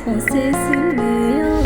penser si meilleur.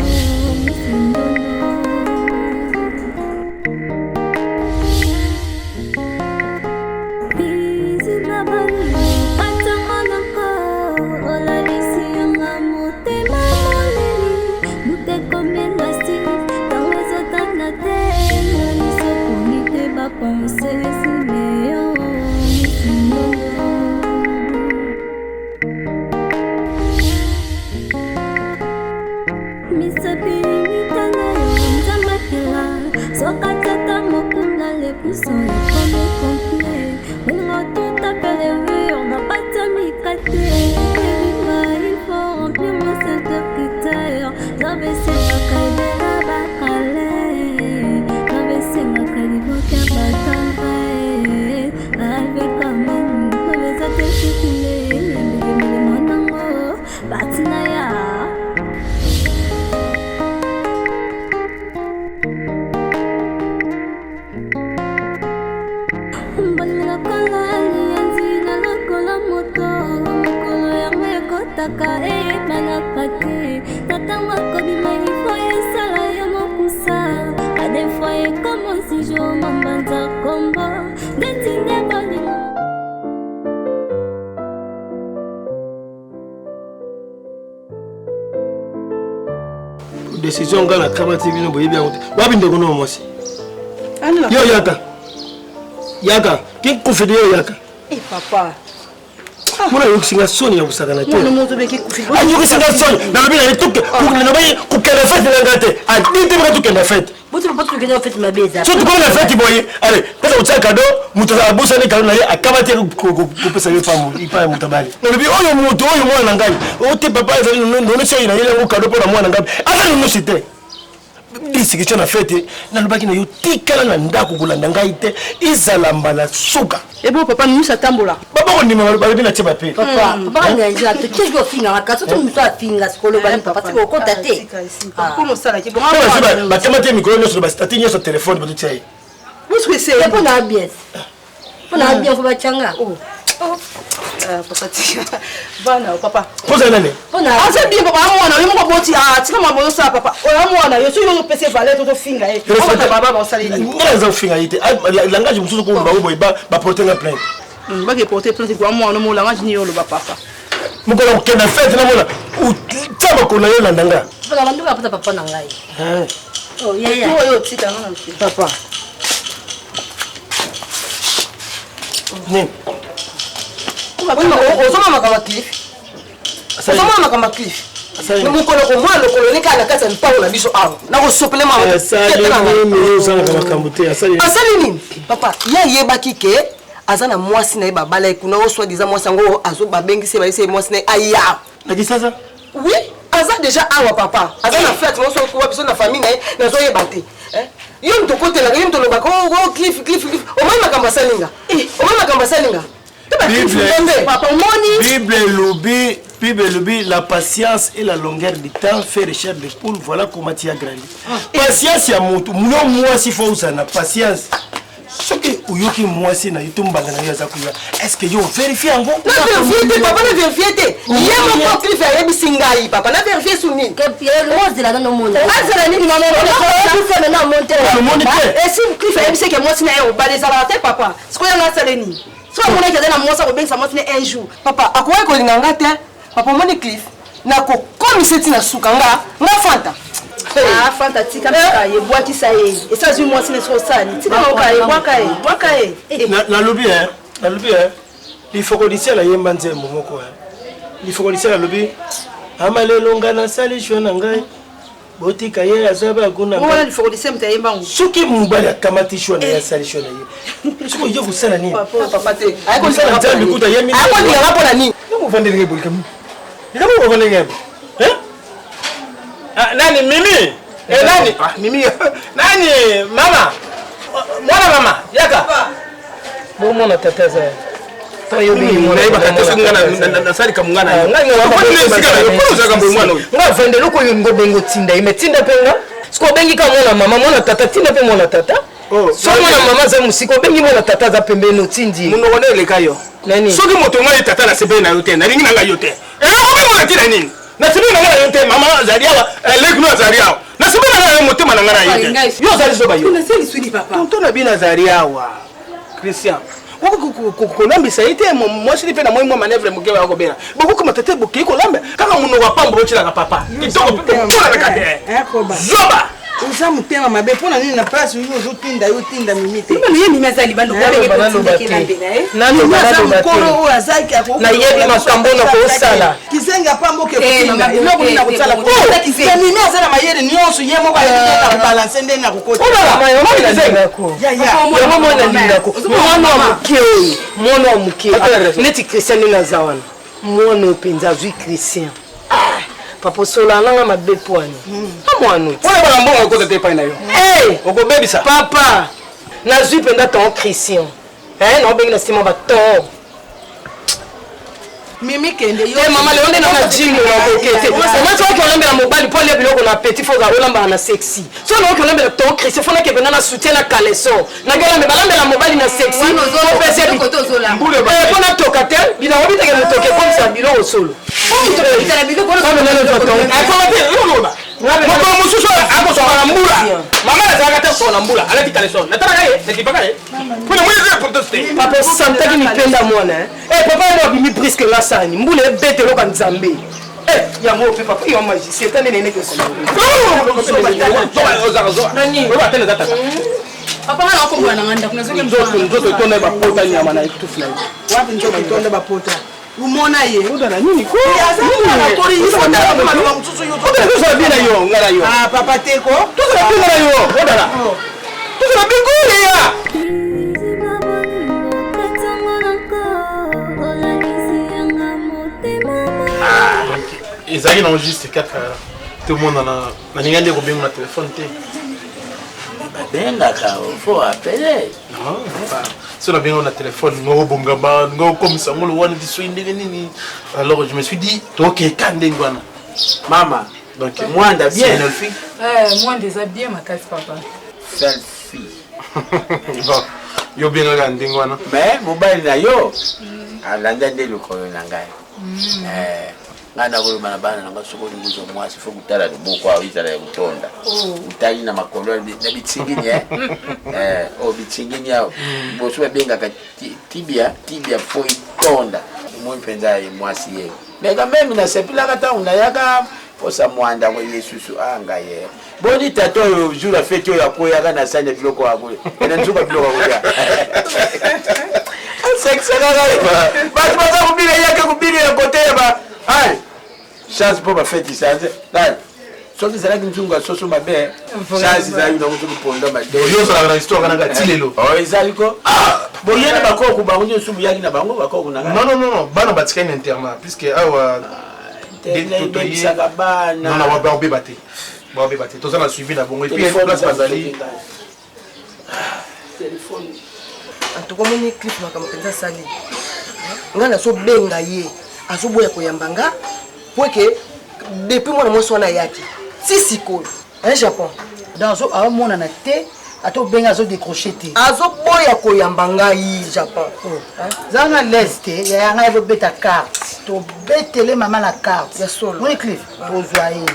Décision gana kabati bino boye bien wabinde kono mosi yo yaka ki kufidi yo yaka papa mona yokisinga soni ya kusakana te mona mozo beki kufidi yokisinga soni na lobi na tuke kukina bayi kukena fete na ngate adite mka tukena fete boto boto tukena fete mabeza so tukona fete boye allez pesa utsa kado muto abusa ne kado na ye akabati kupesa ye famu ipa mutabali na lobi oyo muto oyo mwana ngai ote papa ezali no so ina ile kado pona mwana ngai ata no site disi kicho na fete na lobaki na yo tikala na ndako kulanda ngai te izalamba la suka ebo papa nusa tambola baba ko ndima balobi na tiba pe papa nganja to kigo finga makaso to muso afinga skolo bani papa tiko kota te ko mo sala ki bon ba temate micro no so ba stati nyo so telefone ba tutai muso se ebo na bies pona bien ko ba changa papa tia bana papa poza nani pona asa bien papa amona yo mo boti tika mabono sa papa o amona yo so yo pese valet to finga e papa baba ba sala ni ngala za finga ite langage mususu ko ba boy ba porter na plainte ba ke porter plainte ko amona mo langage ni yo lo ba papa muko na kena fete na mona u taba ko na yo landanga papa bandu ba papa na ngai oh yeah yo tika na papa ni osoma makama cliff osoma makama cliff mukolo ko mwana lokolo ni kana kata mpango na biso awa na ko sopele mama asali ni usana kama kambuti asali nini papa ya yebaki ke azana mwasi na yeba bala kuna oswa diza mwasi ngo azo babengise ba ise mwasi na aya na kisasa oui aza déjà awa papa azana fête no so ko biso na famille na zo yeba te yo mtokote la yo mtoloba ko cliff o mama kamba salinga o mama kamba salinga Bible Loubi, la patience et la longueur du temps fait recherche de poule. Voilà comment tu as grandi. Patience, il y a mon moi si faut ça na patience. Ce que uyoki moi si na yutumba na yazakuya. Est-ce que yo vérifier en gros? Na vérifier papa na vérifier. Yé mon papa fait yebi singai papa na vérifier suni. Que Pierre Rose de la dans monde. Azala ni maman. On fait maintenant monter. Et si Cliff yebi c'est que moi si na yo ba les alaté papa. Ce qu'on a saleni. So mon eke na mwasa ko bengisa mwasi ne un jour. Papa akoye ko linganga te. Papa moni Cliff na ko komiseti na sukanga nga fanta. Fanta tika ka ye boaki sa ye. Et ça ju mwasi ne so sali. Tika ka ye boaka ye. Na lobi il faut que d'ici la yemba nze momoko il faut que d'ici la lobi amale longa na sali shona ngai. Botika ye azaba kuna ngala il faut que d'ici mtayemba ngo. Suki mubali akamati shona ya sali shona ye. Suko yo kusana nini? Papa te. Ay ko sala nzambi kuta yemi. Ay ko ndinga pona nini? Ngo vandele ngebul kam. Ndikamu ko vandele ngebe. Nani Mimi? Nani? Mimi. Nani mama? Mama yaka. Mwana tataza. Tayo bi mwana iba tataza ngana sali kamungana. Nga vandele ko yungo bengo tinda imetinda penga. Siko bengi ka mwana mama tata tinda pe mwana tata. So mwana mama za musiko bengi mwana tata za pembeni tindi. Muno wale lekayo. Nani? Soki moto ngai tata na sebe na yote na ringi na ngai yote. Obi mwana tina nini? nasibi na ngana yote mama azali awa lekno azali awa nasibi na ngana motema na ngana yote yo azali so ba yo na seli swidi papa tonto na bina azali awa Christian kolambisa ite mwasi lipe na mwa manevre mukewa yako bena boko kama tete boki kolamba kaka muno wa pambo ochila ka papa kitoko pona na kade zoba uza mutema mabe pona nini na place yo uzotinda yo tinda mimite mimi yemi mazali bando kwa bebe kotinda kina bena nani bana mukoro o azaki ako na yebi makambo na ko sala kizenga pambo ke kutinda iloko nina kutsala ko mimi azana mayere nyonso yemo kwa na balance ndeni na kokota ola mayo mimi zenga ko ya mama na linga ko mwana wa mkeo mwana wa mkeo neti Christian na zawana mwana upenza zui Christian papa sola nanga mabepo ani amwanu wala bana mbongo ko tete pa na yo oko baby sa papa na zui penda ton Christian na bengi na sima ba ton mimi kende yo mama le onde na jingo na kokete mama so ko lambela mobali po le biloko na petit faut ga olamba na sexy so na ko lambela ton Christian fona ke bena na soutien na caleçon na gala me balambela mobali na sexy no pese bi pona toka te bina obi te ke motoke comme ça biloko solo papa santaki nipenda mwana papa ndo abimi presque la sani mbula ebete loka nzambe yango pe papa yo magicien tande nene ke solo papa na ko na nganda kuna zoke nzoto tonda ba pota nyama na etufu na wapi nzoto tonda ba pota umona ye uda na nini ko na tori ifo na kwa mtusu yoto to so bina yo ngara yo papa teko to so bina yo uda na to so bingule ya ezali na juste kaka tout le monde na ninga nde kobenga na téléphone te bengaka faut appeler so na benga na téléphone ngo bongamba ngo komisa ngolo wana diso ndenge nini alors je me suis dit ok kande ngwana mama donc mwanda bien mwanda eza bien makasi papa selfie bon yo benga ka ndengwana mais mobile na yo alanda nde lokolo na ngai ngana ko bana bana nga sokoli nguzo mwasi fo kutala luboko au itala ya kutonda utali na makolo na bitingini bitingini yao bosu benga ka tibia fo itonda mo mpenza ye mwasi ye mega meme na sepila kata una yaka posa mwanda ko Yesusu anga ye boni tato yo jura fete yo akoya kana sanya biloko akule ena nzuka biloko akule sexe kaka ba ba kubile yake kubile kote ba ai chance pour ma fête ça là soki zalaki nzunga soso mabe chance za yuna kutu ponda made yo so na histoire kana gatilelo ezali ko boyene bako ku bango nsubu yaki na bango bako kuna non bana batika ni internat puisque awa non non ba obebate ba obebate to ça na suivi na bongo et puis place bazali téléphone antukomoni clip makampenza sali ngana so benga ye azoboya koyambanga poke depuis mwana mwasi wana yaki sisikoyo Japon dans a mona na te ato benga azo décrocher te azoboya koyambanga yi Japon zanga leste ya nga ebo beta carte to betele mama na carte ya solo moni clip to zoaye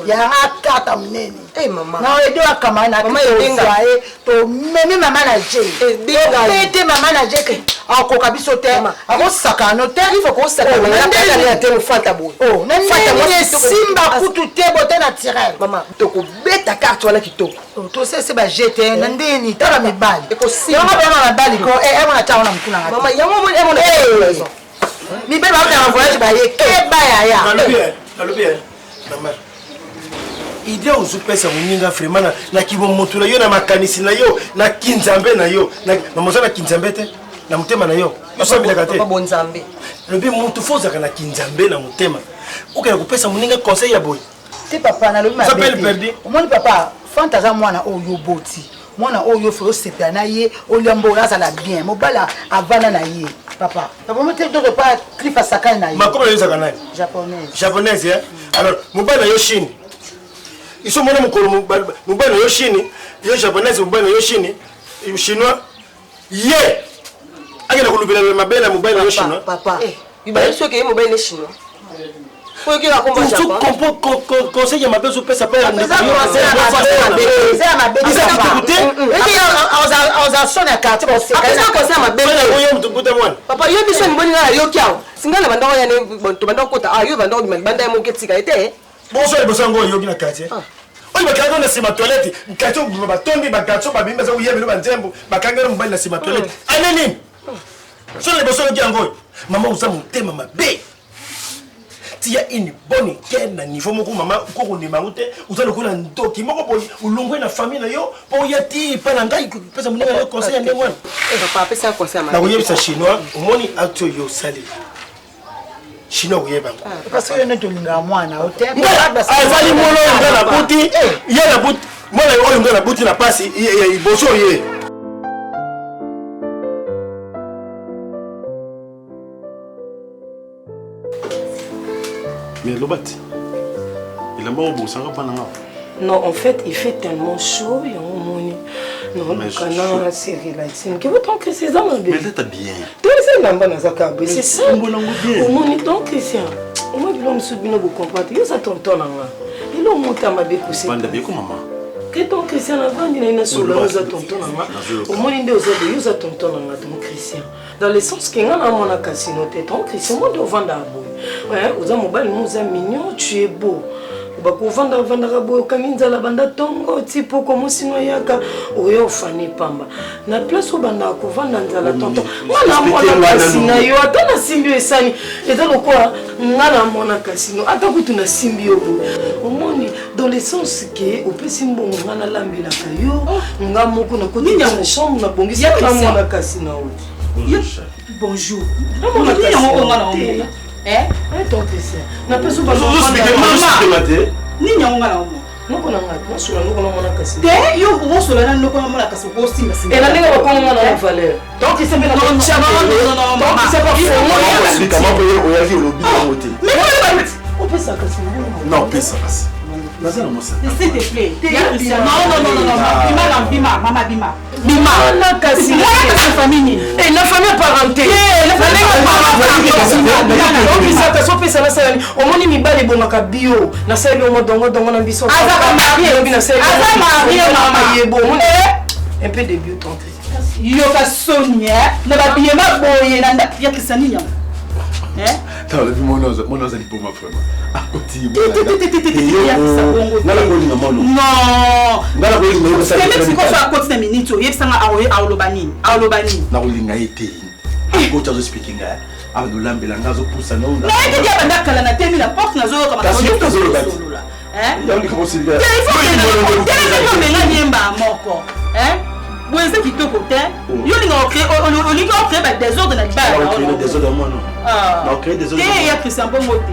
ya carte mnene mama na edo akama na mama yozoaye to meme mama na je bete mama na je ke akoka biso te akosaka no te il faut ko saka na ndenge ya te mfata boy fata mo simba kutu te bote naturel mama to ko beta carte wala kitoko to se ba jete na ndeni tala mibali eko simba na mibali ko mwana taona na mkuna ngata mama yango mo na raison mibali ba na voyage ba ye ke ba ya mama idée uzupesa muninga vraiment na kibomotula yo na makanisi na yo na kinzambe na yo na mamoza na kinzambe te na mutema na yo yosabila kate papa bonzambe lobi mutu foza kana kinzambe na mutema ukaya kupesa muninga conseil ya boy te papa na lobi ma perdi omoni papa fantaza mwana oyo boti mwana oyo fo sepia na ye olembo la sala bien mobala avana na ye papa papa mo te do pas clifa sakana na ye makoma yo sakana japonaise alors mobala yo Chine iso mwana mukolo mobala yo Chine yo japonaise mobala yo Chine chinois ye akena kulubela mabela mobile yo chinois papa ibali soke mobile chinois conseil ya mabe so pesa pa ya papa yo biso ni boni na yo kiao singa na bandako ya ne to bandako kota ah yo bandako ni banda ya moketika ete bonso le bosango yo kina quartier oyi bakanga na sima toilette quartier batondi bagacho babimba za uyebe ba nzembo bakanga na mbali na sima toilette anani so le bosango kiango mama usamu tema mabe tia une bonne quelle na niveau moko mama ko ni mangute uzalo kuna ndoki moko boy ulongwe na famille na yo po yati pa na ngai pesa munenga yo conseil ndenge wana papa pesa conseil ma na uyebisa chinois umoni acto yo sali chinois uyeba parce que neto linga mwana hotel azali molo ngana buti ye na buti mona oyo ngana buti na pasi iboso ye Mais Lobati, il a mort au bout, ça va pas. Non, en fait, il fait tellement chaud, il y a un moment. Non, le canard, c'est relaxé. Que vous que c'est ça, mon bébé? Mais t'es bien. C'est ça. Au moment, donc, Christian. Au moins, il me soutient beaucoup comprendre. Il y a tonton là. Il a monté à ma bébé. C'est pas de bien comme maman. Que ton Christian avant, il a une solo, il a tonton là. Au moins, il y a tonton là, ton Christian. Dans le sens qu'il y a un mon casino, ton Christian, moi, devant d'abord. Ouais, aux hommes, nous sommes mignons, tu es beau. Bakuvanda rabo kaminza la banda tongo tipo comme sino yaka oyo fani pamba na place obanda kuvanda nzala tonto ngana mona kasino yo atana simbio esani ezalo kwa ngana mona kasino atakutu na simbio omoni dans le sens que opesi mbongo ngana lambela kayo ngamoko na koti na chambre na bongisi na mona kasino bonjour mona kasino ton Christian. Na peso ba mama. Ni nyonga na mo. Noko na ngati, sura noko na mona kasi. Te yo ko sura na noko na mona kasi ko simba simba. Et la nega ba ko na valeur. Donc c'est bien non mama. C'est pas faux. Comment payer au yavi au lobby à côté. Mais on peut ça kasi. Non, paye ça passe. Vas-y non ça. S'il te plaît. Non. Bima, mama Bima. Bima na kasi. La famille. Et la famille parenté. La famille parenté. Au moins mi bali bomaka bio na sali o modongo dongo na biso. Aza marié na sali. Aza marié mama yebo. Un peu de bio tante. Yo ka Sonia na ba biye ma boye na nda ya kisani nyam. T'as vu mon os ali pour ma frère. À côté. Non. C'est quoi à côté de minute yo sanga aolobani. Na olinga été. À côté de speaking Abdullah Belanga zo poussa non. Na ete dia banda kala na temi la porte na zo kama ka zo là. Il faut moko. Vous êtes qui te côté, yo linga créer ba désordre na ba. On crée des ordres moi non. On crée des ordres. Et il y a Christian bon moté.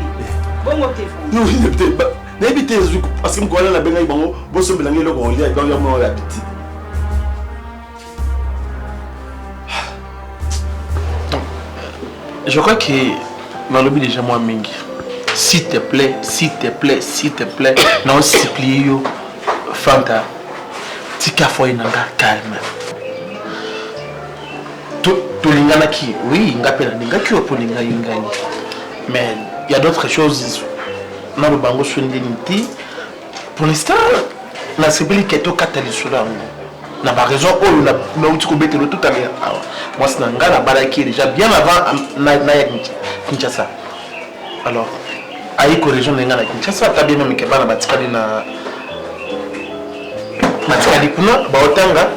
Non, il peut pas. N'habitez parce que moi la benga bango, bo so belangi le ko lia dans yo mo la petite. Je crois que dans le but déjà moi mingi. S'il te plaît, non supplie yo Fanta. Tika foi nanga calme. To lingana ki, oui, ngapela ninga ki opo linga yingani. Mais il y a d'autres choses. Na le bango sundeniti. Pour l'instant, na sebeli keto katali sulango. Na ba raison o na uti ko betelo tout à l'heure. Moi c'est nanga na balaki déjà bien avant na Kinshasa. Alors, aiko région nanga na Kinshasa ta bien même ke bana batikali na matikali kuna baotanga.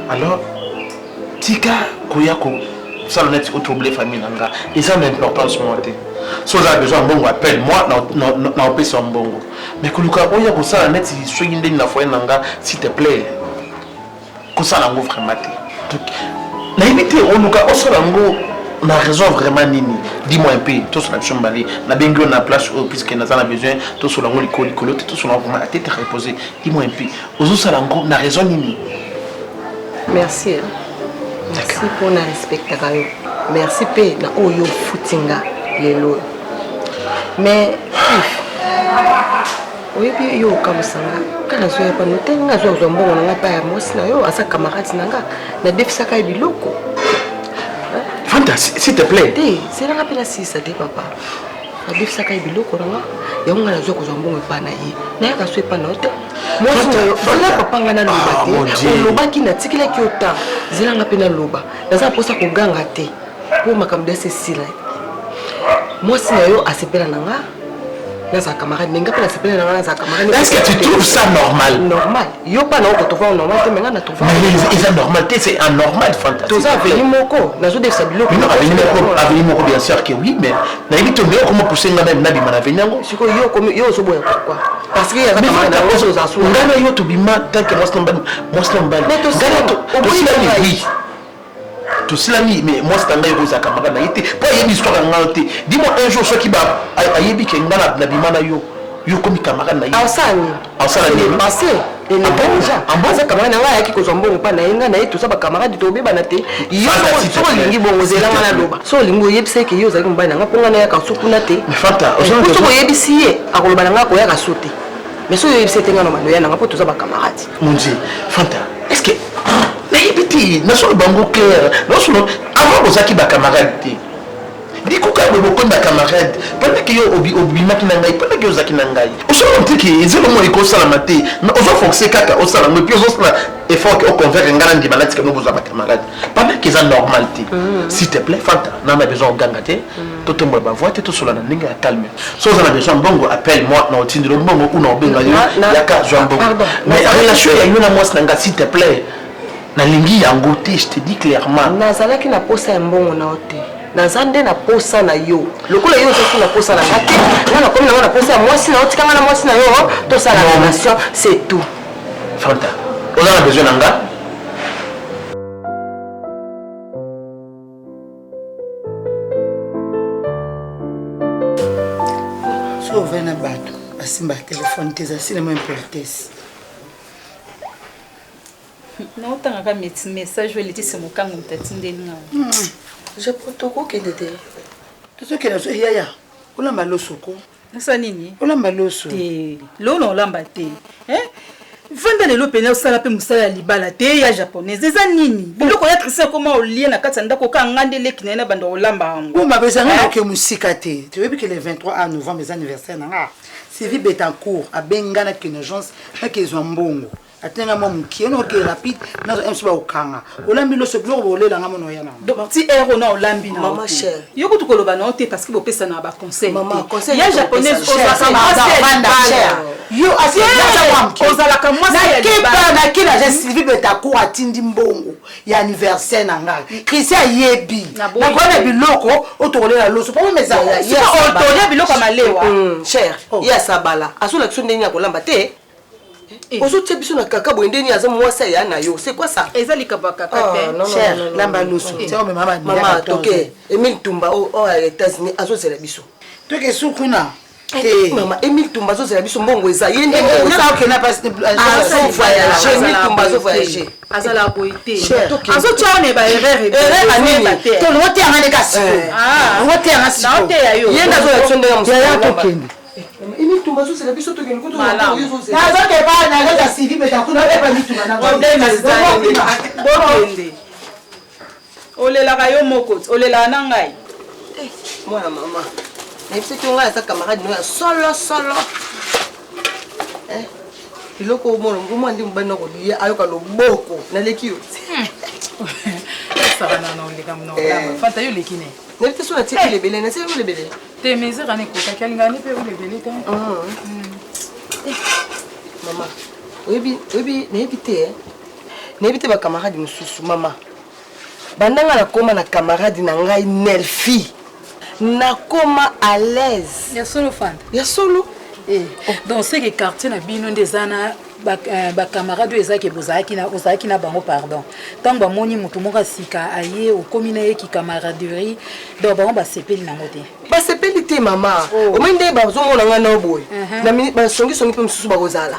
Alors, tika koyako ça net au trouble famille nanga. Et ça l'importance monter. Si vous avez besoin de bongo, appelle-moi, na opé son bongo. Mais kuluka oya ko ça net si swing ndeni na foyer nanga s'il te plaît. Ko ça nango vraiment te. Na éviter onuka osorango na raison vraiment nini. Dis-moi un peu, tout sur la chambali, na bengo na place puisque na a besoin, tout sur lango likolo, tout sur lango à tête reposer. Dis-moi un peu. Ozo salango na raison nini. Merci. Merci pour na respecter kayo. Merci pe na oyo footinga lelo. Mais oui puis yo kamusanga kana zo ya panote nga zo zo mbongo nga pa ya mosi na yo asa camarade nanga na defisaka biloko. Fanta, s'il te plaît. C'est là rappelle si ça dit papa. Abif saka biloko na nga. Ya nga nazo ko zambongo pa na ye. Na ya ka so pa na ote. Moi papa nga na loba te. O loba ki na tikila ki ota. Zela nga pe na loba. Naza posa ko ganga te. Po makambo de Cécile. Moi si na yo asepela na nga. Naza camarade nenga pe na asepela na nga naza camarade. Est-ce que tu trouves ça normal? Normal. Yo pas na ko to voir normal te menga na to voir. Mais ils ont normalité, c'est anormal fantastique. Toza venu moko. Nazo de sa biloko. Non, avenir moko bien sûr que oui, mais na yebi to meko comment pousser nga na bima na venyango. Siko yo comme yo so boya pourquoi? Parce que ya Mais camarade na zo za so. ngana yo to bima tant que moi c'est mbali. Mais to oui. Tout cela mais moi c'est un gars qui a camarade na été pas une histoire ngaloté dis-moi un jour ce qui va ayebi ke ngana na bima na yo comme camarade na yo Ausani ni passé et ne déjà ambaza camarade na wa yaki ko zombongo pa na yenga na yetu saba camarade to beba na te yo so lingi bongo zela ngana loba so lingo yebise ke yo zaki mbali na ngaponga na yaka sukuna te mais fanta so ko yebisi ye akoloba na ngako yaka sote mais so yebise te ngana maloya na ngapo to saba camarade mon dieu fanta est-ce que non seulement bango clair, non seulement avant vous qui ba camarade dis que quand vous connaissez camarade pendant que yo obi makina ngai pendant que yo zakina ngai on se rend que ils ont moins école ça la maté on va forcer kaka au salon mais puis on se effort que on convaincre ngana ndi balati que nous vous camarade pendant qu'ils ont normalité s'il te plaît fanta n'a pas besoin gangate tout le monde va voir tout cela ninga calme so on a besoin bongo appelle moi na otindiro bongo ou na benga yo yaka jambon mais relation ya yo na moi nanga s'il te plaît na lingi yango te je te dis clairement nazalaki na posa ya mbongo na ote nazande na posa na yo lokola yo soki na posa na ngate ngana komi na posa ya mwasi na otika ngana mwasi na yo to sala relation c'est tout fanta on a besoin nanga so vena bato asimba téléphone tes asile mo importance. Non, tu as un message, je vais le dire, c'est mon cas, mon petit dénouement. Je protocole qui était. Tout ce qui est là, yaya. On a mal au soko. Ça nini? On a mal au soko. L'eau non l'embatté. Hein? Vendre les lopes au salapé moussala libala te ya japonaise. Des anini. Bilo ko yatri ça comment au lien na katanda ko ka ngande le kinena bando olamba ngo. On m'a besoin que musika te. Tu veux que le 23 novembre mes anniversaire na. Sylvie Betancourt a bengana kinogence na kezwambongo. Atenga mon qui on est rapide na un soba okanga olambi lo seblo bolela nga mono yana donc ti ero na olambi na maman chère yoko to koloba na ote parce que bo pesa na ba conseil maman conseil ya japonaise ozaka cher yo asiya ozala ka moi na kila je Sylvie Betancourt atindi mbongo ya anniversaire na nga Christian yebi na kona biloko otokolela loso pas mais ça otolia biloko malewa cher ya sabala asula kisondeni ya kolamba te. Aujourd'hui, tu as kaka boindeni aza mwasa ya na yo. C'est quoi ça? Ezali kabaka kate. Cher, lamba loso. C'est au maman. Maman, toke. Emile Tumba aux États-Unis azo zela biso. Toke sukuna. Maman, Emile Tumba azo zela biso mbongo eza yende. Ça ok na pas voyager. Emile Tumba azo voyager. Azala boité. Azo tchone ba erreur et to lote anga kasi. Lote anga si. Na ote ya yo. Yenda zo ya tsonde ya musala tokende. Emile Tumba zo zela biso tokende ko to yo zo. Na zo ke ba na ga Sylvie Betancourt na pas Emile Tumba na bokende. Olela ka yo moko, olela na ngai. Mwana mama. Na yebise ki nga sa camarade no ya solo. Iloko mo ngo ndi mbana ko liya ayoka loboko na leki yo. Sara na oleka mno lamba. Fanta yo lekine. Na yebise so na tiki lebele na se yo lebele. Te mesera ne ko ka kalingani pe lebele te. Mama. Oyebi na yebite na yebite ba camarade mususu mama. Bandanga na koma na camarade na ngai Nelfi. Na koma à l'aise. Ya solo Fanta. Ya solo. Dans ce quartier na bino ndezana ba camarade ezaki bozaki na bango pardon. Tant ba moni mutu moka sika aye o komina ye ki camaraderie donc bango ba sepeli na ngote. Ba sepeli te mama. O mende ba zo mona nga na boy. na minute basongi songi pe mususu bakozala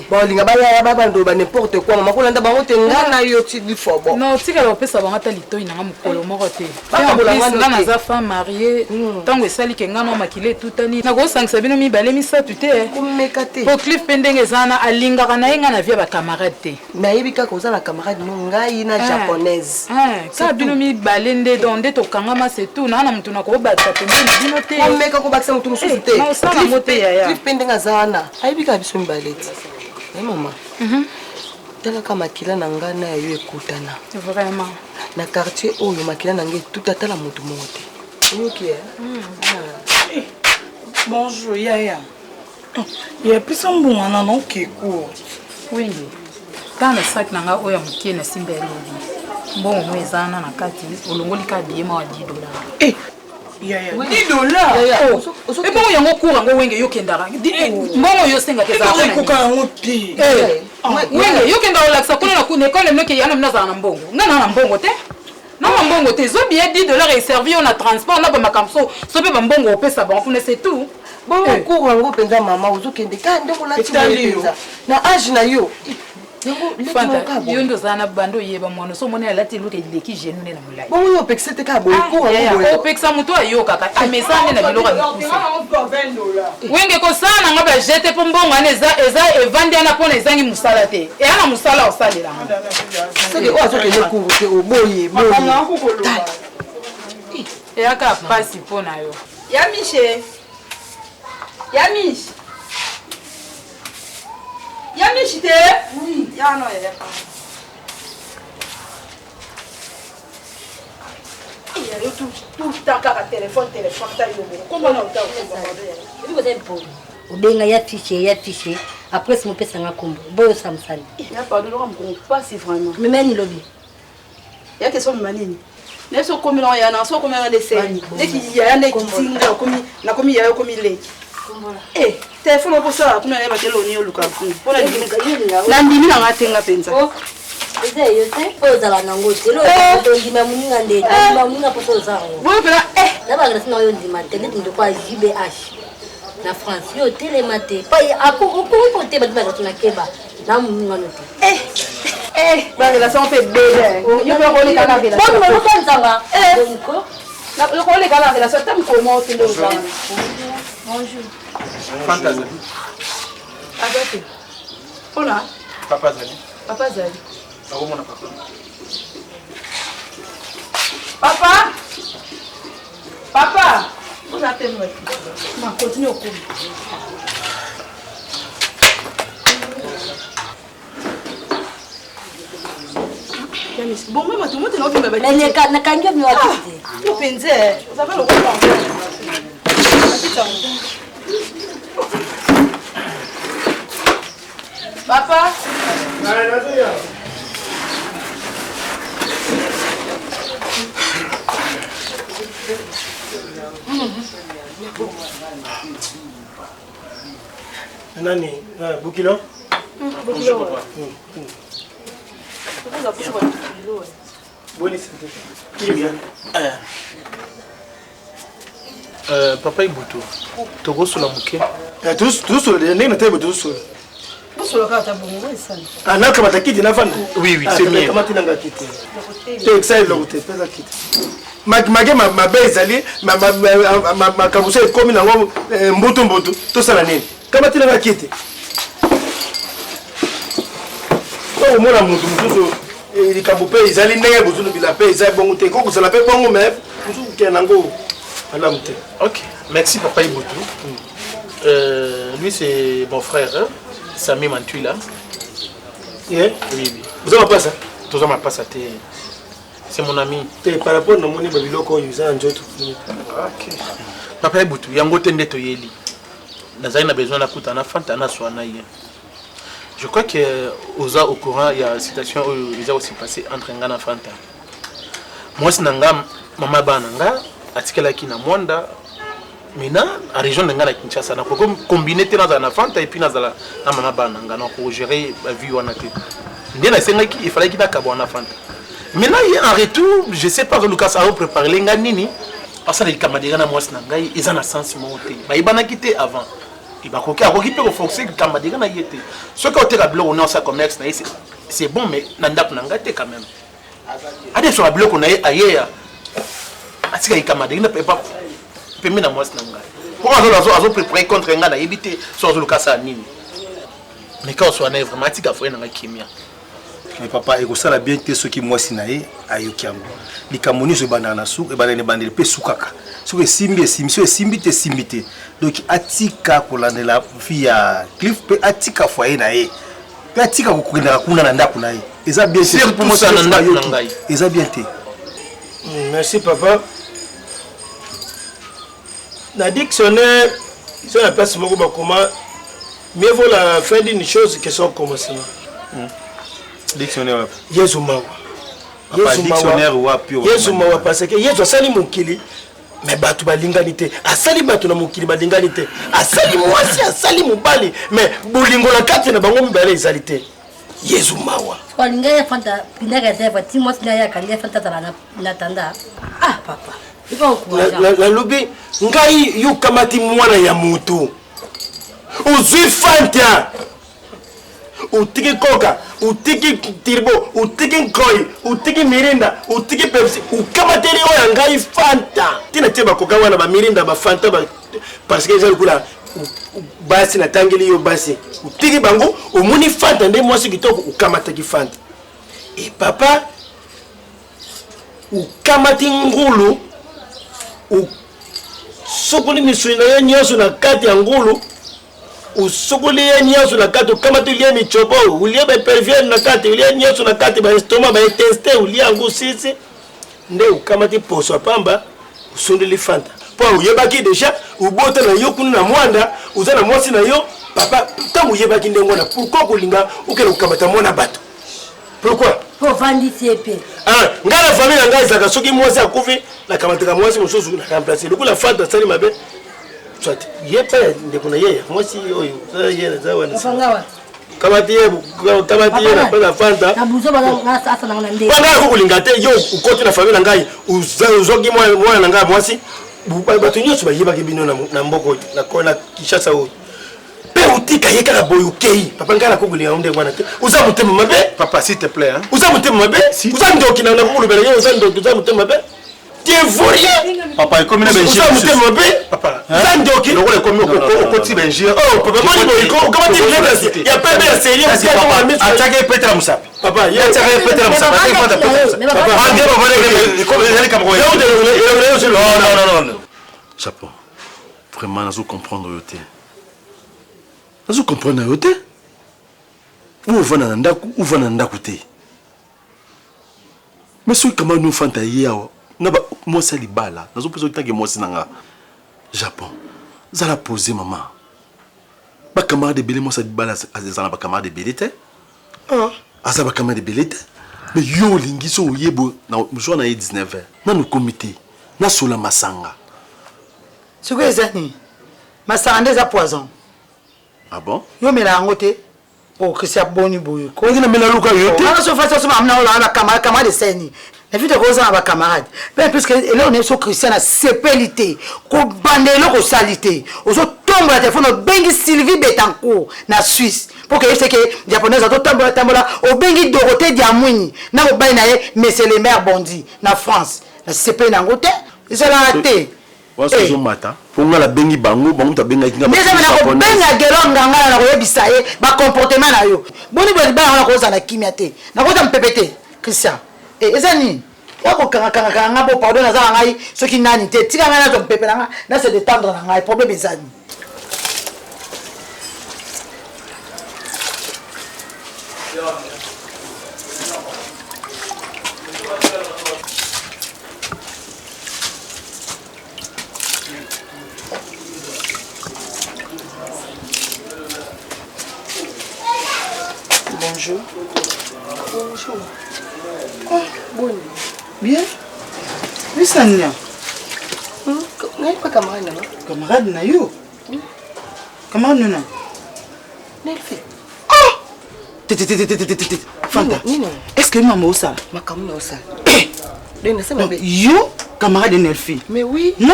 balinga baya babando ba n'importe quoi mama kolanda bango te ngana yo ti lifobo non tika lo pesa bango ta litoi nanga mukolo moko te ngana naza femme mariée tango esali ke ngana makile tutani na ko sangisa bino mibale misatu te komeka te po cliff pendenge zana alingaka na yenga na via ba camarade te mais yebika ko za na camarade no ngai na japonaise ka bino mibale nde donde to kangama c'est tout na mutu na ko batsa pembeni bino te komeka ko bakisa mutu mususu te na osala mote ya cliff pendenge zana ayebika biso mibale te maman talaka makila na nga na yo ekutana vraiment na quartier oyo makila na ngai tout atala motu moko te oyoki bonjour yaya ya pisa mbongo na non keko wingi tana sac na nga oyo mokie na simba elobi mbongo mo ezana na kati olongoli ka biema wa $10 yaya $10 ebongo yango cour yango wenge yokendaka mbongo yosenga te ekoka yango te wenge yokenda olakisa kuna na kuna ekole mnoke yana mnazala na mbongo nga na mbongo te na mbongo te zo bien $10 eservi yo na transport na bamakamso so mpe bambongo opesa bango fune c'est tout bongo cour yango mpenza mama ozokende ka ndenge olati mpenza na age na yo Fanta, yo ndo zana bando yeba mwana so mona alati luka ileki jenu ne na mulai. Bon yo pekse te ka boy ko o peksa muto ayo kaka amesane na biloka bikusa. Wenge ko sana ngaba jete po mbongo eza evandi ana pona ezangi musala te. E ana musala osalela. Seke o azoke ne ku te o boye. E aka pasi pona yo. Ya Miche. Yamichite? Oui. Ya no ya pa. Il y a tout le temps qu'à téléphone ta yo. Comment on t'a fait? Obenga ya fiché. Après c'est mon pesa nga kombo. Boyo samsali. Ya pas de l'homme qu'on pas si vraiment. Mais meni lobi. Ya question manini. Neso komi no ya na so komi na de seni. Deki ya ne kitinga komi na komi ya komi leki. Eh, téléphone pour ça, comment elle va te l'onner au Lucas? Pour la ndimi na ngatenga penza. Oh. Eza yo te poza la nangote. Lo to ndima muninga ndete. Ndima muninga poza zango. Bon pela Na ba grâce na yo ndima te ndo kwa JBH. Na France yo télématé. Pa ako ko te ba grâce na keba. Na muninga note. Ba relation fait bébé. Yo pe ko le kana vela. Bon no ko nzanga. Boniko. Na ko le kana vela, ça tam comment te le voir. Bonjour. Fantasy. Adate. Hola. Papa Zali. Papa Zali. Comment on a papa? Papa. On appelle moi. Ma continue au cours. Bon, maman, tout le monde est là. Mais na kanjo mi wakati. Vous pensez, vous avez le droit. Papa. Nani? Bukilo? Bukilo. Papa Ibutu, Togo sur la mouquet. Tous sur le nez, tu es sur le cas, tu ah, là, comment t'as quitté la femme? Oui, c'est mieux. Comment tu l'as quitté? Tu es excited, là, tu es pas quitté. Ma belle est allée, ma cabousse est comme une mboto, tout ça l'année. Comment tu l'as quitté? Oh, moi, la moutou, les caboupés, ils allaient nègres, vous avez la paix, ils avaient bon, vous avez la paix, bon, mais vous avez un ango. Ok, merci Papa Ibutu. Lui, c'est mon frère, hein? Sami Mantuila. Oui. Vous avez pas ça? Tout ça m'a pas ça. C'est mon ami. Par rapport à mon ami, il a un job. Ok. Papa Ibutu, yango tende to yeli. Nazali na besoin d'akuta na fanta na soana hier. Je crois que Oza au courant, il y a une situation où il a aussi passé entre Ngana et Fanta. Moi, c'est Nanga, maman Bananga, atikela ki na Mwanda, maintenant, à la région de Ngana Kinshasa, on peut combiner dans Fanta et puis dans la maman Bananga, on peut gérer la vie. Il fallait qu'il y ait un Fanta. Maintenant, en retour, je ne sais pas, Lucas a préparé les Nganini, parce que les camarades de moi, ils ont un sens monté. Ils ont quitté avant. bakoki akoki pe ko forcer kamadiga na yete ce que oteka biloko na sa commerce na c'est bon mais na ndako na ngate quand même ade so biloko na ayeya atika ikamadiga na pas permis na mwasi na ngai pour azo préparer contre nga na yebite so azo lokasa nini mais quand on soit né vraiment atika foi na ngai kimia. Mais papa, il y a bien que ceux qui moi sinaé ayokiango. Les camoni se bandana na sou et bandana bandel pe soukaka. Ce que simbite. Donc atika kolande la fille à Cliff pe atika foyer naé. Pe atika kokunda kuna na ndako naé. Eza bien sûr pour moi ça na ndako na ngai. Eza bien té. Merci papa. Na dictionnaire, si on appelle ce mot comment mieux vaut la fin d'une chose que son commencement. Dictionnaire Yesu mawa. Dictionnaire wapi? Yesu mawa parce que Yesu asali mukili mais batu balingani te. Asali batu na mukili balingani te. Asali mwasi asali mubali mais bolingo na kati na bango mibale ezali te. Yesu mawa. Kwa lingaya fanta pindaga deva timos na ya kandia fanta tala na tanda. Ah papa. La lobi ngai yu kamati mwana ya mutu. Uzui fanta. Utiki coca, utiki turbo, utiki nkoi, utiki mirinda, utiki pepsi, ukamateri oya ngai fanta. Tina teba coca wana ba mirinda ba fanta ba parce que ezali kula basi na tangeli yo basi. Utiki bango, umuni fanta nde mwasi kitoko ukamata ki fanta. Et papa ukamati ngulu sokoli misuna ya nyoso na kati ya ngulu. Usukuli ya nyoso na kati kama tulia michobo ulia ba pervers na kati ulia nyoso na kati ba estoma ba tester ulia ngu sisi nde ukamati poso pamba usundili fanta po uyebaki deja ubota na yo kuna na mwanda uzana mwasi na yo papa tangu uyebaki ndengo na pourquoi kulinga ukela ukamata mwana bato pourquoi pour vendre CP ngala famille ngai zaka soki mwasi akufi na kamata mwasi mususu na remplacer lokula fanta sali mabe soit yepa ndekuna yeye mwasi oyo yeye zawa ni fangawa kama tie na pesa fanta abuzo bana ngasa na ngande banga kukulinga te yo ukoti na famille ngai uzogi mwana na ngai mwasi batu nyonso bayeba ke bino na mboko na kona Kishasa oyo pe utika yeka na boyo kei papa ngala kukulinga onde mwana te uza mutema mabe Papa s'il te plaît hein. Uza mutema mabe uza ndoki na kulubela yo uza ndoki uza mutema mabe tu veux rien. Papa, comme il est belge. Papa, Zandoki. Le rôle est comme au côté belge. Oh, papa, comment tu veux il y a pas de série parce qu'il y a attaquer Petra Moussapi. Papa, il y a attaquer Petra Moussapi. Non. Japon. Vraiment, nous comprendre yoté. Nous comprendre yoté. Où va nanda côté. Mais ce comment nous fanta hier. Moi c'est libala nazo poser tant que moi sinanga Japon zala poser maman ba camarade belé moi c'est libala azana ba camarade belé te asa ba camarade belé te mais yo lingi so yebo na mjo na 19h na no comité na sola masanga ce que ezani masanga ndeza poison. Ah bon Yo mela ngote oh que c'est boni boyo ko ngina mela luka yote on a so fait ça amna ola ba camarade seni. La vie de Rosa avec camarade. Ben puisque là on est sur Christian à sépélité, ko bandelo ko salité. Ozo tombe la téléphone au bengi Sylvie Betancourt na Suisse. Pour que je sais que japonaise auto tambola au bengi Dorothée Diamouini. Na ko bay na ye mais c'est les mères bondi na France. Na sépé na ngote. Ils ont raté. Wasa zo mata. Pour nga la bengi bango ta benga kinga. Mais ça na ko benga gelonga ngala na ko yebisa ye ba comportement na yo. Boni boni ba na ko za na kimia te. Na ko ta mpepete Christian. Ezani yako kanga bo pardon na za ngai soki nani te tika ngana to pepela na se détendre na ngai problème ezani. Bonjour. Bonjour. Oh, bon. Bien. Oui, Sanya. Ngai pas camarade là. Camarade na yo. Camarade nuna. Nelfe. Oh. Fanta. Est-ce que maman osa? Makamuna osa. Dena sema be. Yo camarade Nelfi. Mais oui. Non.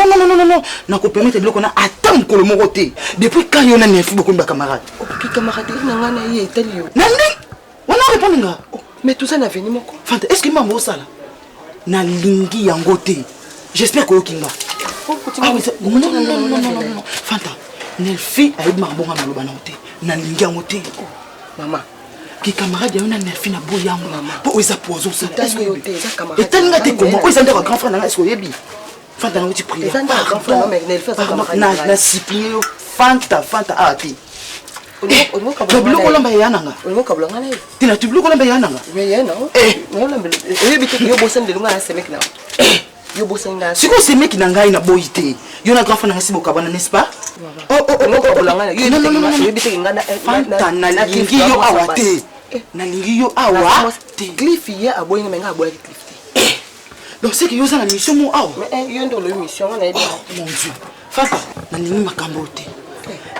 Na ko permettre de qu'on a attendre ko le moroté. Depuis quand y on a Nelfi beaucoup de camarades. OK, camarade, nangana y etalio. Nandi. On a répondu nga. Mais tout ça n'a venu moko. Fanta, est-ce que maman ça là? Na lingi yangote. J'espère que okinga. Non. Fanta, Nelfi a eu marbonga na loba na oté. Na lingi yangote. Maman. Qui camarade y a une Nelfi na boyango. Pour eza poison ça. Est-ce que yoté ça camarade? Et tanga te comment? Ils sont des grands frères na est-ce que yebi? Fanta na oti prier. Na supplier Fanta ati. Biloko lamba yananga. Biloko lamba yananga. Tina tu biloko lamba yananga. Mais yana. Yo bosen de lunga na semek na. Yo bosen na. Siko semek na ngai na boyité. Yo na grand frère na sibo kabana n'est-ce pas? Fanta na lingi yo awate. Na lingi yo awate. Cliff hier a boyé menga boyé Cliff. Donc c'est que yo za na mission mo awa. Mais yo ndo le mission on a dit. Mon Dieu. Fanta na lingi makambo te.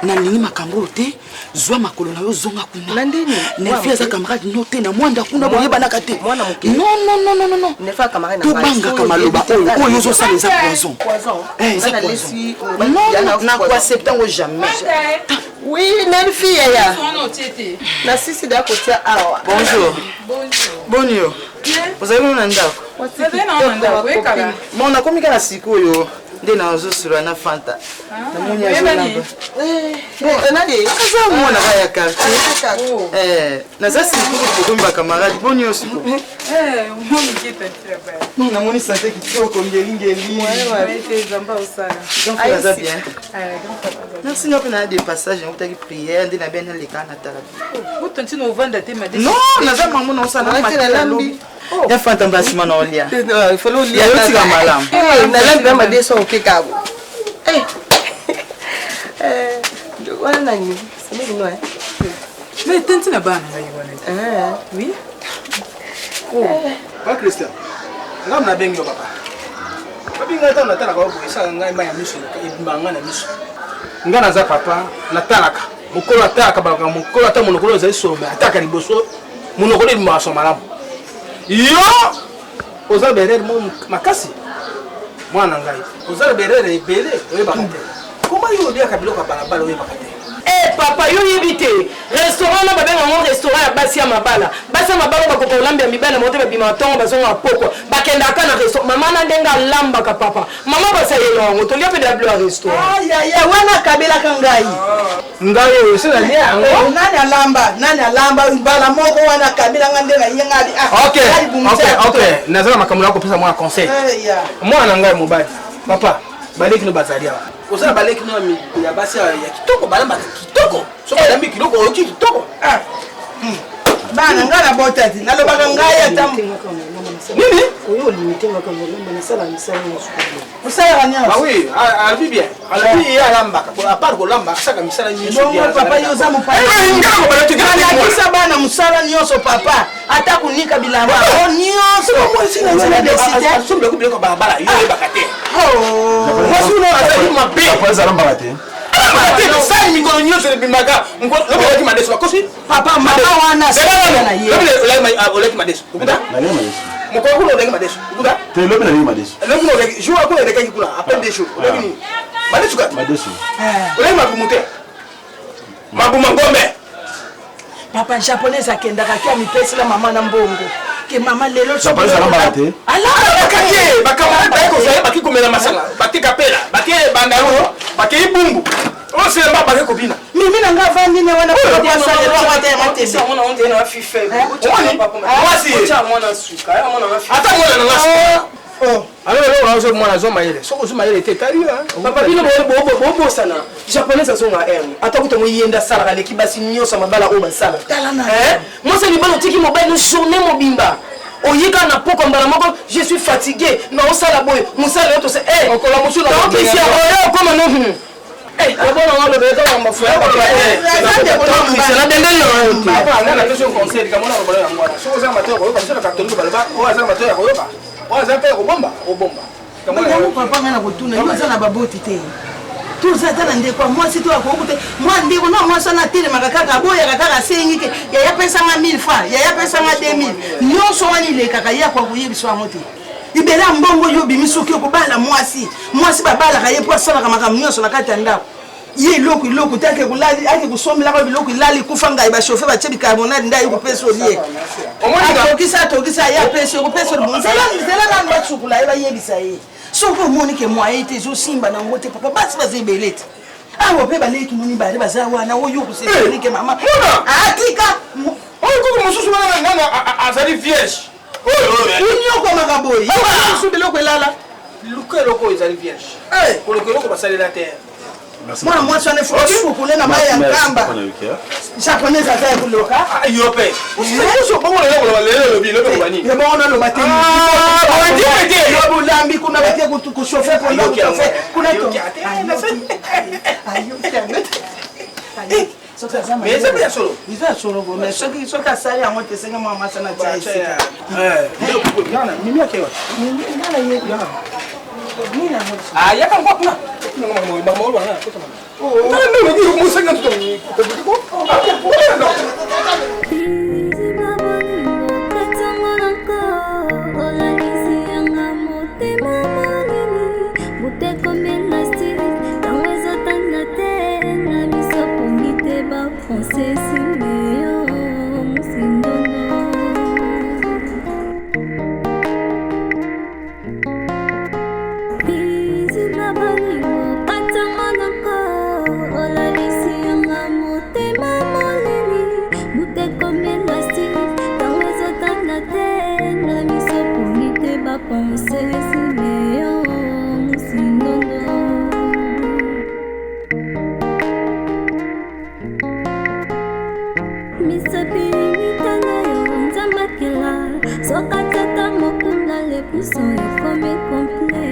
Na lingi makambo te. Zwa makolo na yo zonga kuna. Nandini. Nelfi za camarade noté na mwanda kuna boyeba na kate. Non. Nelfi camarade na. To banga kamaloba oyo yo zo ça les poison. Ça poison. Non, na ko accepter jamais. Oui, Nelfi ya. Na sisi da côté awa. Bonjour. Bonjour. Vous avez un ndako. Vous avez un ndako ekala. Mon na komika na sikoyo. Nde na zo sur na Fanta. Na moni ya zolamba. Bon, nani? Kaza mwana kaya quartier. Na za sikoyo ko komba camarade bonyo siko. Moni kita très bien. Na moni santé kitoko ngeli. Ouais, c'est zamba osala. Donc ça va bien. Merci nous na des passages on t'a prière nde na bien les cas na tala. Vous tentez nous vendre tes madés. Non, na za maman na osala na lambi. Ya Fanta mbasima na olia. Il faut l'olia. Ya tika malam. Na lambi ma deso okekabo. Wana nani? Sema ni noa. Mais tentez na bana ngayi wana. Oui. Pas Christian. Ngam na bengi papa. Papi ngata na tala ko isa ngai ma ya miso ibanga na miso. Ngana za papa na talaka. Mukolo ataka ba mukolo ata monokolo za isombe ataka liboso monokolo ni maso malamu. Yo oza berere mo makasi. Mwana ngai. Oza berere ebele oyebaka te. Comment yo dia kabilo ka balabala oyebaka te. Papa yo yebite restaurant na babenga mon restaurant ya basi ya mabala ba ko lamba ya mibala mote bima tongo bazonga poko bakenda kana restaurant mama na ndenga lamba ka papa mama basayela ngo to lia pe w restaurant ya wana kabela kangai ngai sina lia ngo nani alamba bala moko wana kabela ngandenga yengali okay nazala makamula yako pesa mwa conseil mwana ngai mobali papa baleki no bazalia osala baleki no ya basi ya kitoko balamba kitoko so balambi kiloko oki kitoko bana ngala botati nalobaka ngai ata nini oyo limite ngaka ngolamba na sala misala na sukulu usala kanya oui albi bien albi ya lamba à part kolamba saka misala nyinso bien papa yo za mupaya ngako baleti kisa bana musala nyonso papa ata kunika bilamba nyonso mwesina nzela décider so bloko biloko balabala yo bakate mwasi uno azali mabe papa za lamba te sai mikolo nyonso lebimaka oleki madeso bakosi papa mama wana na ye oleki madeso ukuta mokolo kuna oleki madeso ukuta te lobi na madeso oleki kuna oleki jour kuna oleki kuna après des jours oleki ni madeso ka madeso oleki makumute makuma ngombe papa japonais akendaka kia mipesi la mama na mbongo ke mama lelo so papa za lamba te ala bakake bakamata ko zaye bakikomela masala batika pela bake bandalo bake ibumbu o se mba bake kobina mimi na ngava nini wana kwa sala wa wate mate sa mona onde na fife wasi cha mona suka ya mona na fife ata mona na ngasi alors là on se mona zo mayele so zo mayele te tari papa bino bo sana japonais azonga ata kuto yenda sala kale kibasi nyosa mabala o basala moi c'est libano tiki mobile journée mobimba oyika na poko mbala moko je suis fatigué na osala boy musala yo to se okola musula donc ici oyo comme non abona ngalo beka ngamba fuya c'est la dendele papa ngana question conseil kamona robolo ya ngwana so za matoko yo kamsela katolu balaba o za matoko ya koyoka o za pe obomba kamona papa ngana kotuna yo za na baboti te tout ça dans des quoi moi si toi ko kote moi ndiko non moi ça na tele makaka boya kaka sengi ke ya pesa nga 1000 francs ya pesa nga 2000 nyonso wani le kaka ya kwa kuyebiswa mote ibela mbongo yo bimisuki okobala mwasi babalaka ye po asalaka makambo nyonso na kati ya ndako ye iloko te ake kusomelaka biloko ilali kufa ngai bashofe batie bicarbonate nde ayi kopesa olie atokisa ye apesi okopesa nzela nanu basukula ye bayebisa ye soki omoni ke mwaye te ezosimba nango te papa basi baza ebele te awa mpe baleki moni bale baza wana oyo koseelike mama atika koko mosusu wana nana azali vierge unyokomaka boye mosu biloko elala luka eloko ezali vierge koloko eloko basalela te mwana mwasi wana fokule na mai ya nkamba japonaise aza ya kuloka yo mpe bongo lelo oloba te bulambi kuna batie kushofe kuna mais eza mpe ya solo eza solo bo mais soki asali yango te senge mwa masa na tia esika mimi akewa yaka ngwa kuna Sokatata mokunda le puissant et comme complet.